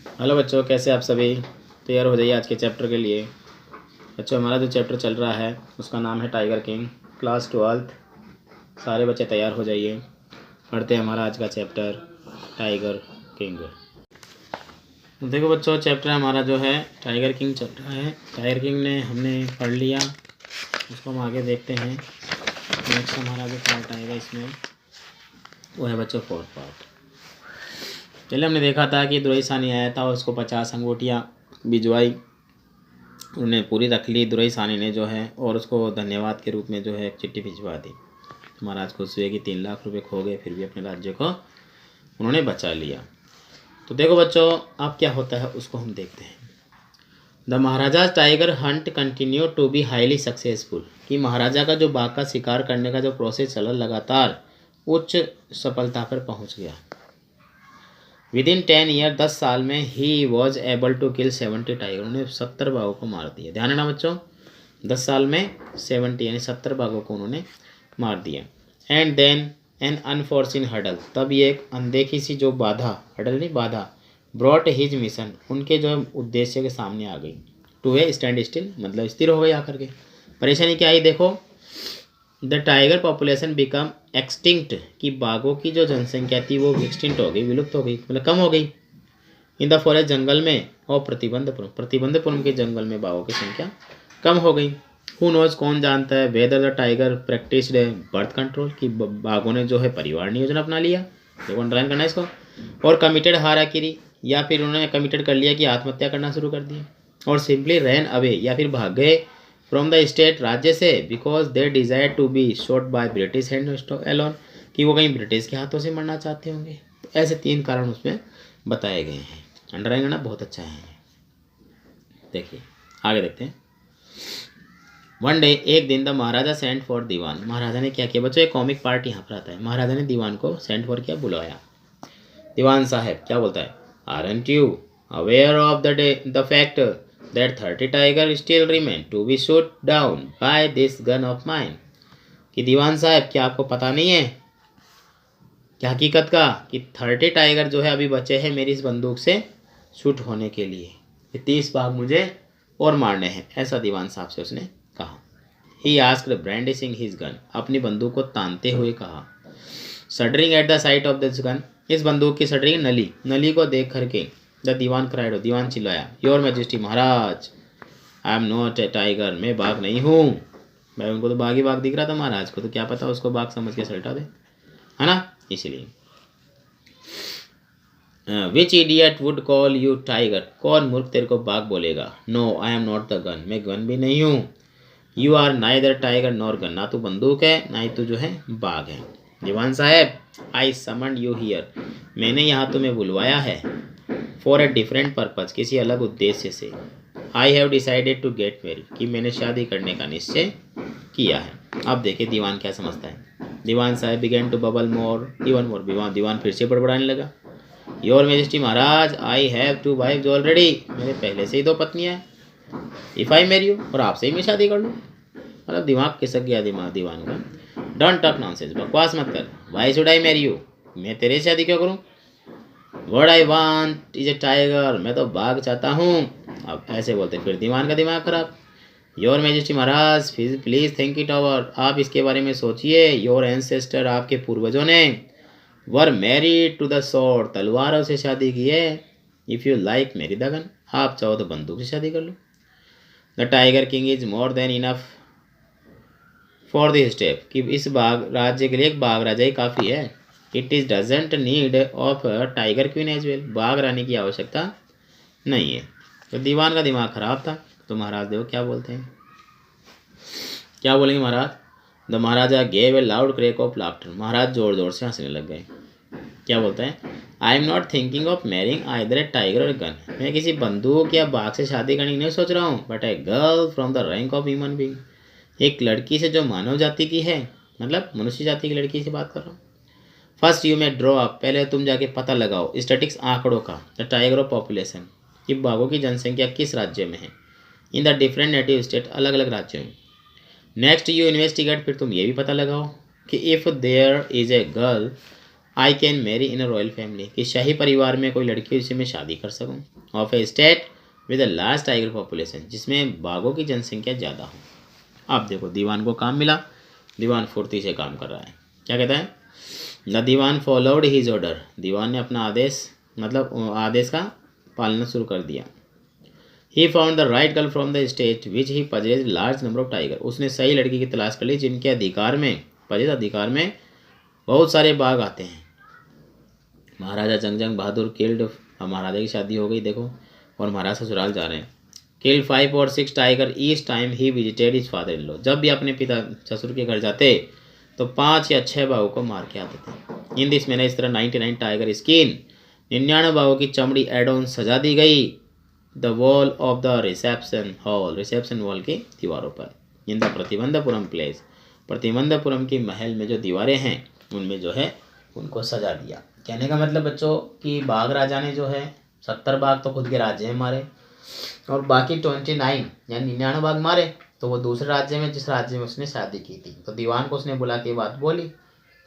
Hello बच्चों, कैसे आप सभी? तैयार हो जाइए आज के चैप्टर के लिए। बच्चों, हमारा जो चैप्टर चल रहा है उसका नाम है टाइगर किंग, क्लास 12। सारे बच्चे तैयार हो जाइए, पढ़ते हैं हमारा आज का चैप्टर टाइगर किंग। देखो बच्चों, चैप्टर हमारा जो है टाइगर किंग चल रहा है। टाइगर किंग ने हमने पढ़ लिया, उसको हम आगे देखते हैं। नेक्स्ट हमारा जो पार्ट आएगा इसमें वो है बच्चों 4th पार्ट। पहले हमने देखा था कि दुरई सानी आया था और उसको 50 अंगूठियाँ भिजवाई, उन्होंने पूरी रख ली दुरई सानी ने जो है, और उसको धन्यवाद के रूप में जो है एक चिट्ठी भिजवा दी। महाराज खुश हुए कि 3 लाख रुपए खो गए, फिर भी अपने राज्य को उन्होंने बचा लिया। तो देखो बच्चों, अब क्या होता है उसको हम देखते हैं। The Maharaja tiger hunt continue to be highly successful, कि महाराजा का जो बाघ का शिकार करने का जो प्रोसेस चला लगातार उच्च सफलता पर पहुंच गया। विदिन 10 ईयर 10 साल में ही was able to kill 70 tiger, उन्होंने 70 बाघों को मार दिया। ध्यान रखना बच्चों, 10 साल में 70 यानी 70 बाघों को उन्होंने मार दिया। And then an unforeseen hurdle, तब ये एक अनदेखी सी जो बाधा, हडल नहीं बाधा, ब्रॉट हिज मिशन, उनके जो उद्देश्य के सामने आ गई। टू ए स्टैंड स्टिल, मतलब स्थिर हो गई आकर के। परेशानी क्या आई देखो, the tiger population become extinct, कि बाघों की जो जनसंख्या थी वो एक्सटिंक्ट हो गई, विलुप्त हो गई, मतलब कम हो गई। इन द फॉरेस्ट, जंगल में, और प्रतिबंधपुरम के जंगल में बाघों की संख्या कम हो गई। हु नोज, कौन जानता है, whether the tiger practised birth control, कि बाघों ने जो है परिवार नियोजन अपना लिया, देखो अंडरलाइन करना है इसको, और कमिटेड हाराकिरी, या फिर उन्होंने कमिटेड कर लिया कि आत्महत्या करना शुरू कर दिया, और सिंपली रैन अवे, या फिर भाग गए फ्रॉम द स्टेट, राज्य से, because they desire to be shot by British hand alone, कि वो कहीं ब्रिटिश के हाथों से मरना चाहते होंगे। तो ऐसे 3 कारण उसमें बताए गए हैं। अंडरलाइन करना बहुत अच्छा है। देखिए आगे देखते हैं। वन डे, एक दिन, द महाराजा सेंट फॉर दीवान, महाराजा ने क्या किया बच्चों, एक कॉमिक पार्ट यहाँ पर आता है। महाराजा ने दीवान को सेंट फॉर किया, बुलाया। दीवान साहब क्या बोलता है, aren't you aware of the fact that 30 tiger still remain to be shoot down by this gun of mine, कि दीवान साहब क्या आपको पता नहीं है क्या हकीकत का, कि 30 टाइगर जो है अभी बचे हैं मेरी इस बंदूक से शूट होने के लिए, 30 बाघ मुझे और मारने हैं, ऐसा दीवान साहब से उसने कहा। He asked brandishing his gun, अपनी बंदूक को तानते हुए कहा। Shuddering at the sight of this gun, इस बंदूक की सडरिंग, नली को देख करके, द दीवान क्राइड, दीवान चिल्लाया, your majesty, Maharaj, I am not a tiger, मैं बाघ नहीं हूँ। भाई उनको तो बाघ ही बाघ दिख रहा था, महाराज को तो क्या पता उसको बाघ समझ के सल्टा दे, है ना, इसलिए। Which idiot would call you tiger, कौन मूर्ख तेरे को बाघ बोलेगा। No I am not the gun, मैं गन भी नहीं हूँ। You are neither tiger nor gun, ना तू बंदूक है ना ही तू जो है बाघ है। दीवान साहब, आई समन यू हियर, मैंने यहाँ तुम्हें बुलवाया है, फॉर ए डिफरेंट पर्पज, किसी अलग उद्देश्य से। I have decided to get married, कि मैंने शादी करने का निश्चय किया है। अब देखिए दीवान क्या समझता है। दीवान साहब began to babble more even more, दीवान फिर से बड़बड़ाने लगा। योर मेजेस्टी, महाराज, आई हैव 2 वाइफ्स ऑलरेडी, मेरे पहले से ही 2 पत्नियाँ हैं। इफ़ आई मैरी यू, और आपसे ही मैं शादी कर लूँ, मतलब दिमाग खिसक गया दीवान का। डोंट टॉक नॉनसेंस, बकवास मत कर। Why should I marry you, मैं तेरे से शादी क्यों करूँ। What I want is a tiger, मैं तो बाघ चाहता हूँ। अब ऐसे बोलते फिर दीवान का दिमाग खराब। Your majesty, Maharaj, please think it over, आप इसके बारे में सोचिए। योर एंसेस्टर, आपके पूर्वजों ने, were married to the sword, तलवारों से शादी की है। If you like marry the gun, आप चाहो तो बंदूक से शादी कर लो। The tiger king is more than enough for this step, कि इस बाघ राज्य के लिए एक बाघ राजा ही काफ़ी है। It is doesn't need of tiger queen as well, बाघ रानी की आवश्यकता नहीं है। तो दीवान का दिमाग खराब था। तो महाराज देखो क्या बोलते हैं, क्या बोलेंगे महाराज। The Maharaja gave a loud crack of laughter, महाराज जोर जोर से हंसने लग गए। क्या बोलते हैं, I am not thinking of marrying either a tiger और गन, मैं किसी बंदूक या बाघ से शादी करने की नहीं सोच रहा हूँ, but a girl from the rank of human being, एक लड़की से जो मानव जाति की है, मतलब मनुष्य जाति की लड़की से बात कर रहा हूँ। First you may draw up, पहले तुम जाके पता लगाओ स्टैटिक्स, आंकड़ों का, द टाइगर ऑफ पॉपुलेशन, कि बाघों की जनसंख्या किस राज्य में है, in the different native state, अलग अलग राज्यों में। नेक्स्ट यू इन्वेस्टिगेट, फिर तुम ये भी पता लगाओ कि if there is a girl I can marry in a royal family, कि शाही परिवार में कोई लड़की जिससे मैं शादी कर सकूं। Of A state with a large tiger population, जिसमें बाघों की जनसंख्या ज़्यादा हो। अब देखो दीवान को काम मिला, दीवान फुर्ती से काम कर रहा है। क्या कहता है? The Dewan followed his order, दीवान ने अपना आदेश मतलब आदेश का पालना शुरू कर दिया। He found the right girl from the state which he पजेज large number of tiger, उसने सही लड़की की तलाश कर ली जिनके अधिकार में, पजेज अधिकार में बहुत सारे बाघ आते हैं। महाराजा जंग बहादुर किल्ड, अब महाराजा की शादी हो गई देखो, और महाराज ससुराल जा रहे हैं। Killed 5 or 6 tiger each time he visited his father in law, जब भी अपने पिता ससुर के घर जाते तो 5 या 6 बाघों को मार के आते थे। इन दिस मैंने इस तरह 99 टाइगर स्किन, 99 बाघों की चमड़ी एड ऑन सजा दी गई the wall of the reception hall, reception wall की दीवारों पर। In the Pratibandapuram place, Pratibandapuram की महल में जो दीवारें हैं उनमें जो है उनको सजा दिया। कहने का मतलब बच्चों कि बाघ राजा ने जो है 70 बाघ तो खुद के राज्य में मारे, और बाकी 29 यानी 99 बाघ मारे तो वो दूसरे राज्य में, जिस राज्य में उसने शादी की थी। तो दीवान को उसने बुला के बात बोली,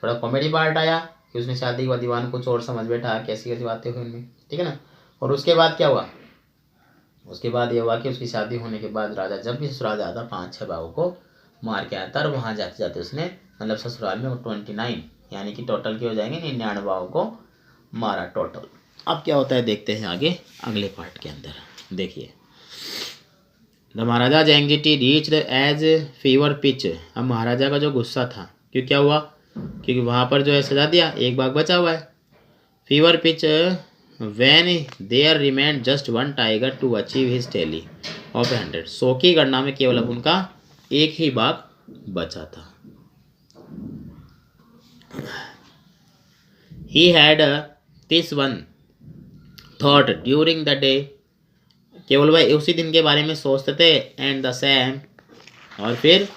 थोड़ा कॉमेडी पार्ट आया कि उसने शादी के बाद दीवान को चोर समझ बैठा, कैसी कैसी बातें हुई उनमें, ठीक है ना। और उसके बाद क्या हुआ? उसके बाद ये हुआ कि उसकी शादी होने के बाद राजा जब भी ससुराल जाता 5-6 बाघों को मार के आता, और वहाँ जाते जाते उसने मतलब ससुराल में 29 यानी कि टोटल के हो जाएंगे 99 बाघों को मारा टोटल। अब क्या होता है देखते हैं आगे अगले पार्ट के अंदर। देखिए the Maharaja anxiety reached as fever pitch, अब महाराजा का जो गुस्सा था, क्यों क्या हुआ? क्योंकि वहाँ पर जो है सजा दिया, एक बाघ बचा हुआ है। Fever pitch when there remained just 1 tiger to achieve his tally of 100, 100 की गणना में केवल अब उनका एक ही बाघ बचा था। He had this one thought during the day, केवल वह उसी दिन के बारे में सोचते थे। एंड द सेम, और फिर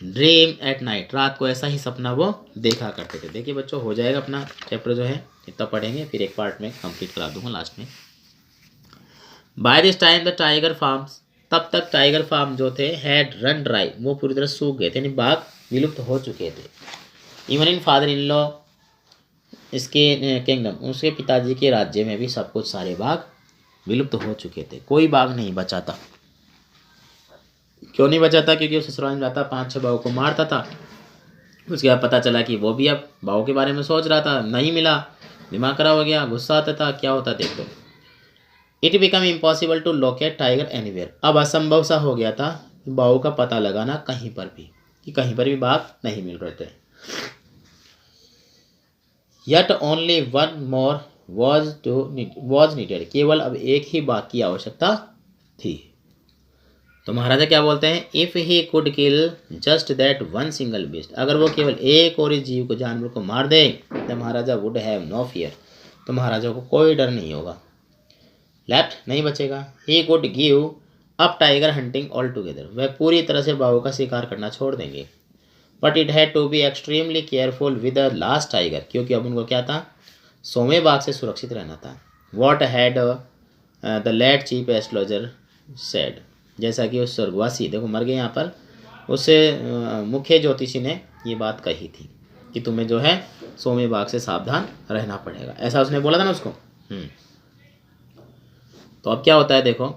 ड्रीम एट नाइट, रात को ऐसा ही सपना वो देखा करते थे। देखिए बच्चों हो जाएगा अपना चैप्टर जो है इतना पढ़ेंगे, फिर एक पार्ट में कंप्लीट करा दूंगा लास्ट में। By this time the tiger farms, तब तक टाइगर फार्म जो थे हैड रन ड्राई, वो पूरी तरह सूख गए थे, यानी बाघ विलुप्त हो चुके थे। Even in father in law इसके किंगडम, उसके पिताजी के राज्य में भी सब कुछ सारे बाघ विलुप्त हो चुके थे, कोई बाघ नहीं बचा था। क्यों नहीं बचा था? क्योंकि वो ससुराल में जाता 5-6 बाघों को मारता था। उसके बाद पता चला कि वो भी अब बाघों के बारे में सोच रहा था, नहीं मिला, दिमाग खराब हो गया, गुस्सा आता था। क्या होता देखो, it become impossible to locate tiger anywhere, अब असंभव सा हो गया था बाघों का पता लगाना कहीं पर भी, कि कहीं पर भी बाघ नहीं मिल रहे थे। Yet only one more was needed, केवल अब एक ही बाघ की आवश्यकता थी। तो महाराजा क्या बोलते हैं? If he could kill just that one single beast, अगर वो केवल एक और इस जीव को, जानवर को मार दे, the Maharaja would have no fear, तो महाराजा को कोई डर नहीं होगा, लेफ्ट नहीं बचेगा। He could give up tiger hunting all together, वह पूरी तरह से बाघों का शिकार करना छोड़ देंगे। But it had to be extremely careful with the last tiger, क्योंकि अब उनको क्या था? 100वें बाघ से सुरक्षित रहना था। What had the late chief astrologer said, जैसा कि उस स्वर्गवासी, देखो मर गए यहाँ पर, उस मुख्य ज्योतिषी ने ये बात कही थी कि तुम्हें जो है 100वें बाघ से सावधान रहना पड़ेगा, ऐसा उसने बोला था ना उसको। तो अब क्या होता है देखो,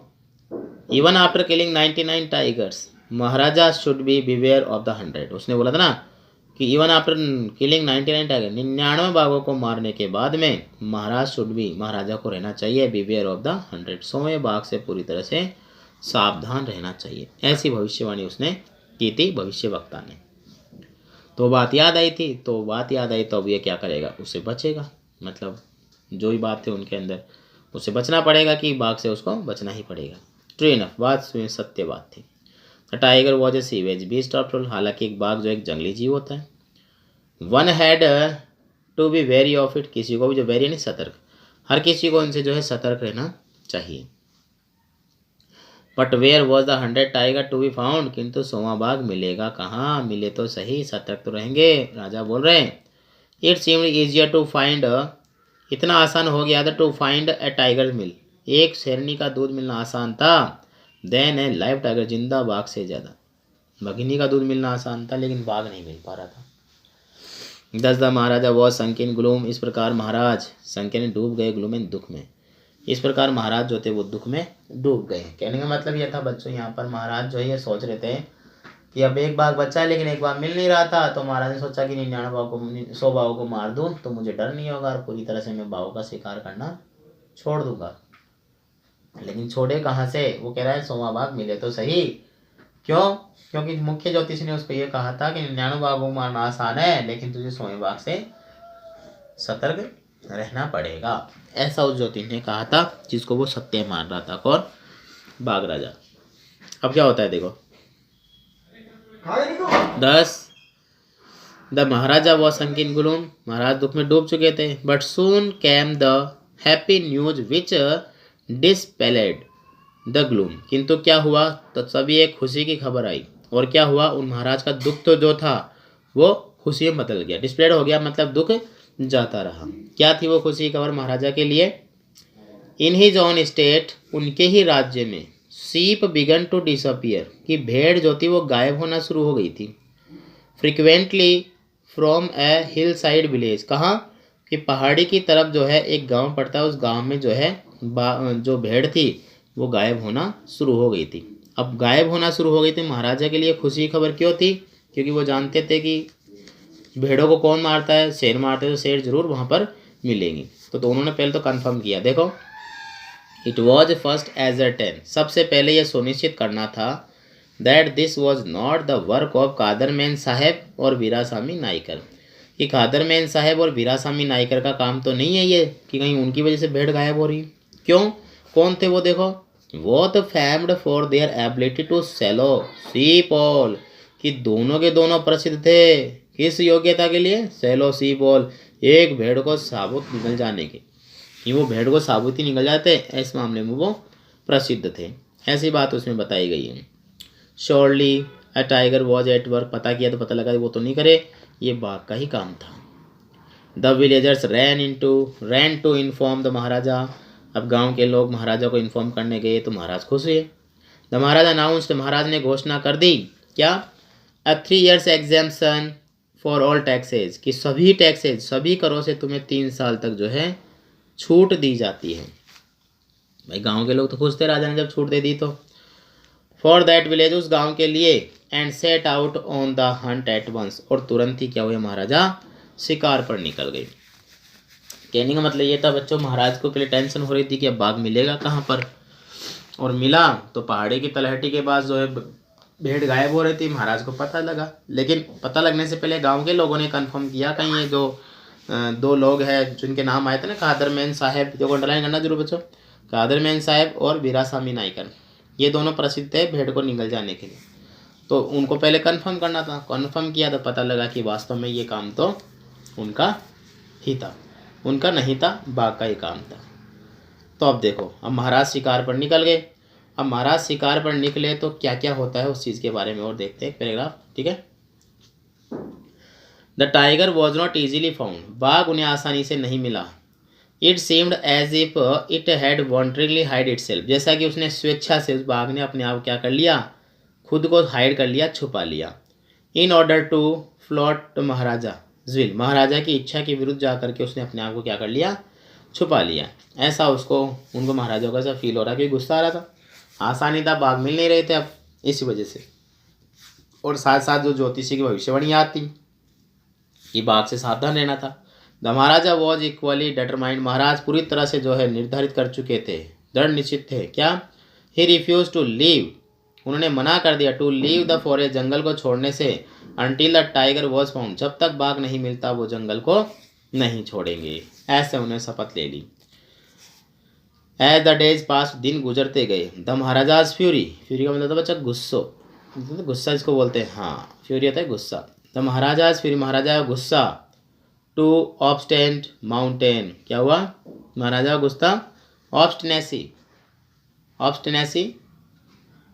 even after killing 99 tigers Maharaja should be beware of the 100, उसने बोला था ना कि इवन आफ्टर किलिंग 99 टाइगर, 99 बाघों को मारने के बाद में महाराज शुड बी, महाराजा को रहना चाहिए बिवेयर ऑफ द 100, 100वें बाघ से पूरी तरह से सावधान रहना चाहिए, ऐसी भविष्यवाणी उसने की थी भविष्यवक्ता ने। तो बात याद आई थी, तो बात याद आई तो अब ये क्या करेगा? उससे बचेगा, मतलब जो ही बात थी उनके अंदर उससे बचना पड़ेगा, कि बाघ से उसको बचना ही पड़ेगा। ट्रू इनफ, बात सत्य बात थी। Tiger was a savage beast after all, हालांकि एक बाघ जो एक जंगली जीव होता है। One had to be wary of it, किसी को भी जो वेरी नहीं सतर्क, हर किसी को इनसे जो है सतर्क रहना चाहिए। But where was the 100 tiger to be found, किंतु 100वां बाघ मिलेगा कहाँ? मिले तो सही, सतर्क तो रहेंगे, राजा बोल रहे हैं। It seemed easier to find, इतना आसान हो गया था to find a tiger mill, एक शेरनी का दूध मिलना आसान था, देन ए लाइव टाइगर, जिंदा बाघ से ज़्यादा। बघिनी का दूध मिलना आसान था लेकिन बाघ नहीं मिल पा रहा था। 10 the Maharaja was sunk in gloom, इस प्रकार महाराज संक यानी डूब गए, ग्लूम इन दुख में, इस प्रकार महाराज जो थे वो दुख में डूब गए। कहने का मतलब ये था बच्चों, यहाँ पर महाराज जो है ये सोच रहे थे कि अब एक बाघ बच्चा है लेकिन एक बाघ मिल नहीं रहा था, तो महाराज ने सोचा कि 99 बाघों को 100 बाघों को मार दूं तो मुझे डर नहीं होगा और पूरी तरह से मैं बाघों का शिकार करना छोड़ दूंगा। लेकिन छोड़े कहाँ से, वो कह रहा है 100वां बाघ मिले तो सही। क्यों? क्योंकि मुख्य ज्योतिष ने उसको ये कहा था कि 99 बाघों को मारना आसान है लेकिन तुझे 100वें बाघ से सतर्क रहना पड़ेगा, ऐसा उस ज्योतिष ने कहा था, जिसको वो सत्य मान रहा था। कौन? बाघ राजा। अब क्या होता है देखो, 10 the Maharaja was sunk in gloom, महाराज दुख में डूब चुके थे। But soon came the happy news which dispelled the gloom, किंतु क्या हुआ, तो सभी एक खुशी की खबर आई, और क्या हुआ, उन महाराज का दुख तो जो था वो खुशी में बदल गया, डिस्प्लेड हो गया, मतलब दुख जाता रहा। क्या थी वो खुशी की खबर महाराजा के लिए? इन हिज ओन स्टेट, उनके ही राज्य में, शीप बिगन टू डिसअपियर, कि भेड़ जो थी वो गायब होना शुरू हो गई थी। Frequently from A hill side village, कहाँ कि पहाड़ी की तरफ जो है एक गांव पड़ता है, उस गांव में जो है जो भेड़ थी वो गायब होना शुरू हो गई थी। अब गायब होना शुरू हो गई थी, महाराजा के लिए खुशी की खबर क्यों थी? क्योंकि वो जानते थे कि भेड़ों को कौन मारता है, शेर मारते हैं, तो शेर जरूर वहाँ पर मिलेंगी। तो उन्होंने पहले तो कंफर्म किया। देखो, इट वॉज फर्स्ट एजरटेन, सबसे पहले यह सुनिश्चित करना था that this was not the work of Kadarman Saheb और वीरास्वामी नाइकर, कि कादरमैन साहेब और वीरास्वामी नाइकर का काम तो नहीं है ये कि कहीं उनकी वजह से भेड़ गायब हो रही। क्यों? कौन थे वो? देखो, both famed for their ability to swallow sheep all, कि दोनों के दोनों प्रसिद्ध थे किस योग्यता के लिए? सेलो शीप ऑल, एक भेड़ को साबुत निकल जाने के, कि वो भेड़ को साबुत ही निकल जाते, इस मामले में वो प्रसिद्ध थे, ऐसी बात उसमें बताई गई है। Surely a tiger was at work, पता किया तो पता लगा वो तो नहीं करे, ये बाघ का ही काम था। The villagers ran to inform the Maharaja, अब गांव के लोग महाराजा को इन्फॉर्म करने गए तो महाराज खुश हुए। द महाराज अनाउंस्ड, महाराज ने घोषणा कर दी, क्या? अ 3 years exemption for all taxes, कि सभी टैक्सेज, सभी करों से तुम्हें 3 साल तक जो है छूट दी जाती है। भाई गांव के लोग तो खुश थे राजा ने जब छूट दे दी तो। फॉर दैट विलेज, उस गांव के लिए, and set out on the hunt at once, और तुरंत ही क्या हुए, महाराजा शिकार पर निकल गए। कहने का मतलब ये था बच्चों, महाराज को पहले टेंशन हो रही थी कि अब बाघ मिलेगा कहाँ पर, और मिला तो पहाड़ी की तलहटी के पास जो है भेड़ गायब हो रही थी, महाराज को पता लगा। लेकिन पता लगने से पहले गांव के लोगों ने कंफर्म किया, कहीं ये जो 2 लोग हैं जिनके नाम आए थे ना, कादरमैन साहब, जो अंडरलाइन करना जरूर बच्चों, कादरमैन साहब और वीरास्वामी नाइकर, ये दोनों प्रसिद्ध थे भेड़ को निकल जाने के लिए। तो उनको पहले कंफर्म करना था, कंफर्म किया तो पता लगा कि वास्तव में ये काम तो उनका ही था, उनका नहीं था, बाघ का ही काम था। तो अब देखो, अब महाराज शिकार पर निकल गए। अब महाराज शिकार पर निकले तो क्या क्या होता है उस चीज़ के बारे में और देखते हैं पैराग्राफ, ठीक है। The tiger was not easily found, बाघ उन्हें आसानी से नहीं मिला। It seemed as if it had wanderingly hide itself, जैसा कि उसने स्वेच्छा से, उस बाघ ने अपने आप क्या कर लिया, खुद को हाइड कर लिया, छुपा लिया। In order to flout Maharaja will, महाराजा की इच्छा के विरुद्ध जाकर के उसने अपने आप को क्या कर लिया, छुपा लिया। ऐसा उसको, उनको महाराजा को ऐसा फील हो रहा कि गुस्सा आ रहा था, आसानी था, बाघ मिल नहीं रहे थे अब इसी वजह से। और साथ साथ जो ज्योतिषी की भविष्यवाणी आती कि बाघ से सावधान रहना था। The Maharaja was equally determined, महाराज पूरी तरह से जो है निर्धारित कर चुके थे, दृढ़ निश्चित थे। क्या? ही रिफ्यूज टू लीव, उन्होंने मना कर दिया, टू लीव द फॉरेस्ट, जंगल को छोड़ने से, until the tiger was found, जब तक बाघ नहीं मिलता वो जंगल को नहीं छोड़ेंगे, ऐसे उन्हें शपथ ले ली। एज द डेज पास, दिन गुजरते गए। द महाराजाज फ्यूरी, फ्यूरी का मतलब बच्चा गुस्सो, गुस्सा इसको बोलते हैं, हाँ फ्यूरी होता है गुस्सा। द महाराजाज फ्यूरी, महाराजा का गुस्सा। टू ऑब्स्टेंट माउंटेन, क्या हुआ, महाराजा का गुस्सा, ऑब्स्टिनेसी, ऑब्स्टिनेसी,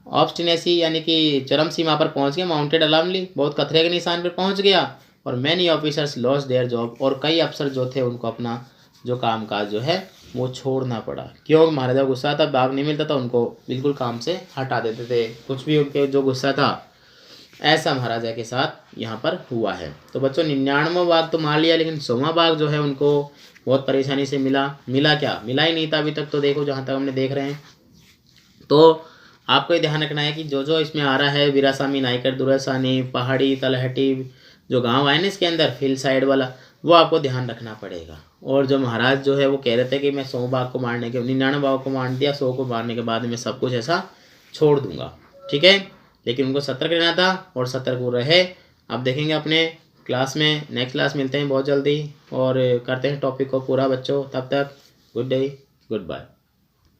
ऑब्स्टिनेसी यानी कि चरम सीमा पर पहुंच गया, माउंटेड अलार्मली, बहुत खतरे के निशान पर पहुंच गया। और many officers loss their job, और कई अफसर जो थे उनको अपना जो कामकाज जो है वो छोड़ना पड़ा। क्यों? महाराजा गुस्सा था, बाघ नहीं मिलता था, उनको बिल्कुल काम से हटा देते थे, कुछ भी उनके जो गुस्सा था ऐसा महाराजा के साथ यहाँ पर हुआ है। तो बच्चों 99वां भाग तो मार लिया, लेकिन 100वां भाग जो है उनको बहुत परेशानी से मिला क्या, मिला ही नहीं था अभी तक। तो देखो जहाँ तक हमने देख रहे हैं, तो आपको ये ध्यान रखना है कि जो जो इसमें आ रहा है, वीरासामी नायकर, दुर्रासानी, पहाड़ी, तलहटी, जो गांव आए ना इसके अंदर हिल साइड वाला, वो आपको ध्यान रखना पड़ेगा। और जो महाराज जो है वो कह रहे थे कि मैं 100 बाघ को मारने के 99 बाघ को मार दिया, 100 को मारने के बाद मैं सब कुछ ऐसा छोड़ दूंगा, ठीक है। लेकिन उनको सतर्क रहना था और सतर्क वो रहे। अब देखेंगे अपने क्लास में, नेक्स्ट क्लास मिलते हैं बहुत जल्दी और करते हैं टॉपिक को पूरा बच्चों। तब तक गुड डे, गुड बाय।